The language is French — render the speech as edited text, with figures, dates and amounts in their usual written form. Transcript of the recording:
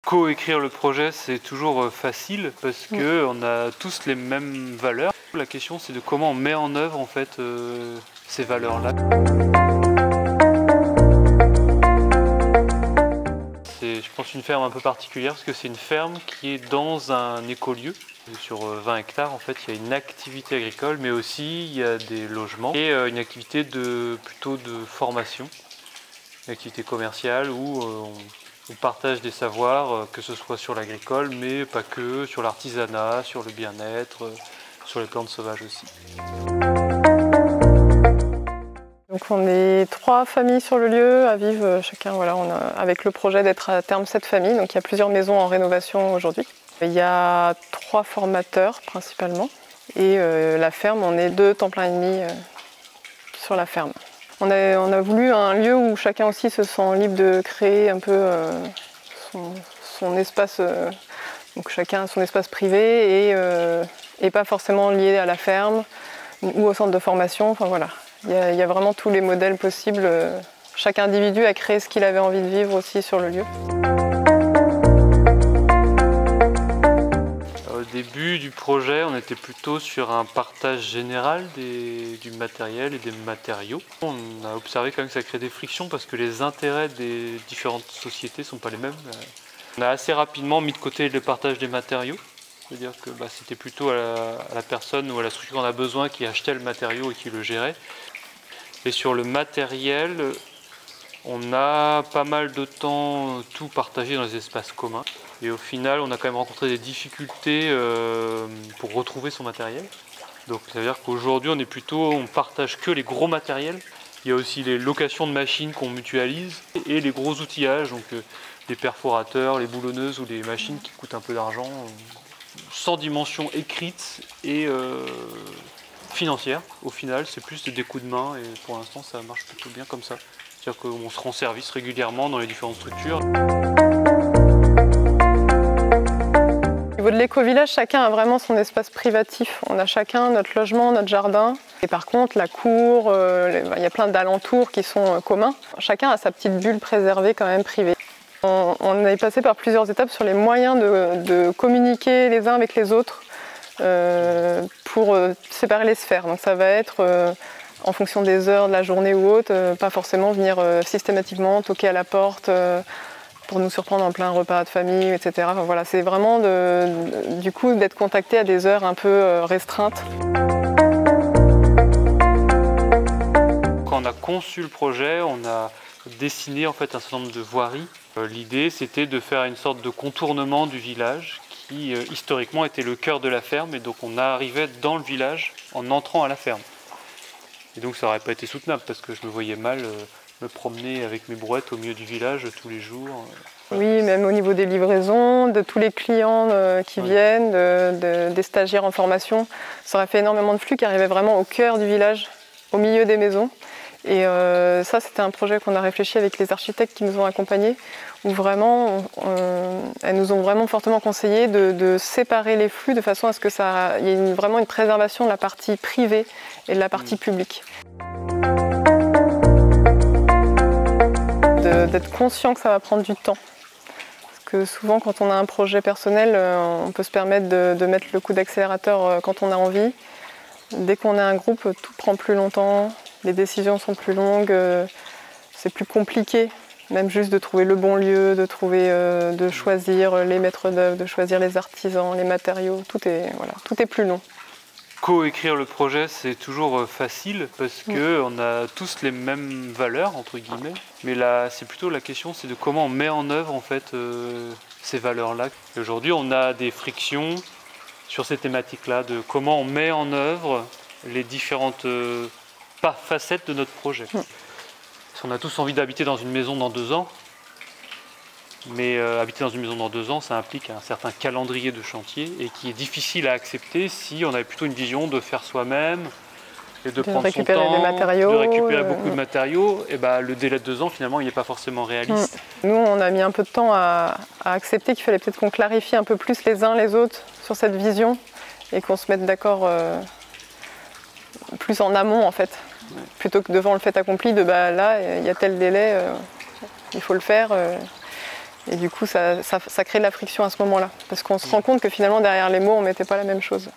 Co-écrire le projet, c'est toujours facile parce qu'on a tous les mêmes valeurs. La question, c'est de comment on met en œuvre en fait ces valeurs-là. C'est, je pense, une ferme un peu particulière parce que c'est une ferme qui est dans un écolieu. Sur 20 hectares, en fait, il y a une activité agricole, mais aussi il y a des logements et une activité plutôt de formation, une activité commerciale où on partage des savoirs, que ce soit sur l'agricole, mais pas que, sur l'artisanat, sur le bien-être, sur les plantes sauvages aussi. Donc on est 3 familles sur le lieu à vivre chacun, voilà, avec le projet d'être à terme 7 familles, donc il y a plusieurs maisons en rénovation aujourd'hui. Il y a 3 formateurs principalement et la ferme, on est 2 temps plein et demi sur la ferme. On a voulu un lieu où chacun aussi se sent libre de créer un peu son espace, donc chacun a son espace privé et pas forcément lié à la ferme ou au centre de formation. Enfin voilà, il y a vraiment tous les modèles possibles. Chaque individu a créé ce qu'il avait envie de vivre aussi sur le lieu. Au début du projet, on était plutôt sur un partage général du matériel et des matériaux. On a observé quand même que ça crée des frictions parce que les intérêts des différentes sociétés ne sont pas les mêmes. On a assez rapidement mis de côté le partage des matériaux. C'est-à-dire que c'était plutôt à la personne ou à la structure qu'on a besoin qui achetait le matériau et qui le gérait. Et sur le matériel, on a pas mal de temps tout partagé dans les espaces communs. Et au final, on a quand même rencontré des difficultés pour retrouver son matériel. Donc ça veut dire qu'aujourd'hui, on partage que les gros matériels. Il y a aussi les locations de machines qu'on mutualise et les gros outillages, donc les perforateurs, les boulonneuses ou les machines qui coûtent un peu d'argent, sans dimension écrite et financière. Au final, c'est plus des coups de main et pour l'instant, ça marche plutôt bien comme ça. C'est-à-dire qu'on se rend service régulièrement dans les différentes structures. Au niveau de l'éco-village, chacun a vraiment son espace privatif. On a chacun notre logement, notre jardin. Et par contre, la cour, il y a plein d'alentours qui sont communs. Chacun a sa petite bulle préservée quand même privée. On est passé par plusieurs étapes sur les moyens de communiquer les uns avec les autres pour séparer les sphères. Donc ça va être en fonction des heures de la journée ou autre, pas forcément venir systématiquement toquer à la porte pour nous surprendre en plein repas de famille, etc. Enfin, voilà, c'est vraiment du coup d'être contacté à des heures un peu restreintes. Quand on a conçu le projet, on a dessiné en fait un certain nombre de voiries. L'idée, c'était de faire une sorte de contournement du village qui historiquement était le cœur de la ferme, et donc on arrivait dans le village en entrant à la ferme. Et donc ça n'aurait pas été soutenable parce que je me voyais mal me promener avec mes brouettes au milieu du village tous les jours. Voilà. Oui, même au niveau des livraisons, de tous les clients qui viennent, des stagiaires en formation, ça aurait fait énormément de flux qui arrivait vraiment au cœur du village, au milieu des maisons. Et ça, c'était un projet qu'on a réfléchi avec les architectes qui nous ont accompagnés, où vraiment, elles nous ont vraiment fortement conseillé de séparer les flux de façon à ce qu'il y ait vraiment une préservation de la partie privée et de la partie publique. D'être conscient que ça va prendre du temps. Parce que souvent, quand on a un projet personnel, on peut se permettre de mettre le coup d'accélérateur quand on a envie. Dès qu'on est un groupe, tout prend plus longtemps, les décisions sont plus longues, c'est plus compliqué. Même juste de trouver le bon lieu, de choisir les maîtres d'œuvre, de choisir les artisans, les matériaux, tout est plus long. Co-écrire le projet, c'est toujours facile parce qu'on a tous les mêmes valeurs, entre guillemets. Mais là, c'est plutôt la question, c'est de comment on met en œuvre en fait, ces valeurs-là. Aujourd'hui, on a des frictions sur ces thématiques-là, de comment on met en œuvre les différentes facettes de notre projet. Si on a tous envie d'habiter dans une maison dans 2 ans, mais habiter dans une maison dans 2 ans, ça implique un certain calendrier de chantier et qui est difficile à accepter si on avait plutôt une vision de faire soi-même et de prendre son temps, de récupérer beaucoup de matériaux. Et le délai de 2 ans, finalement, il n'est pas forcément réaliste. Nous, on a mis un peu de temps à accepter qu'il fallait peut-être qu'on clarifie un peu plus les uns les autres sur cette vision et qu'on se mette d'accord plus en amont, en fait. Ouais. Plutôt que devant le fait accompli de là, il y a tel délai, il faut le faire. Et du coup, ça crée de la friction à ce moment-là. Parce qu'on se rend compte que finalement, derrière les mots, on ne mettait pas la même chose.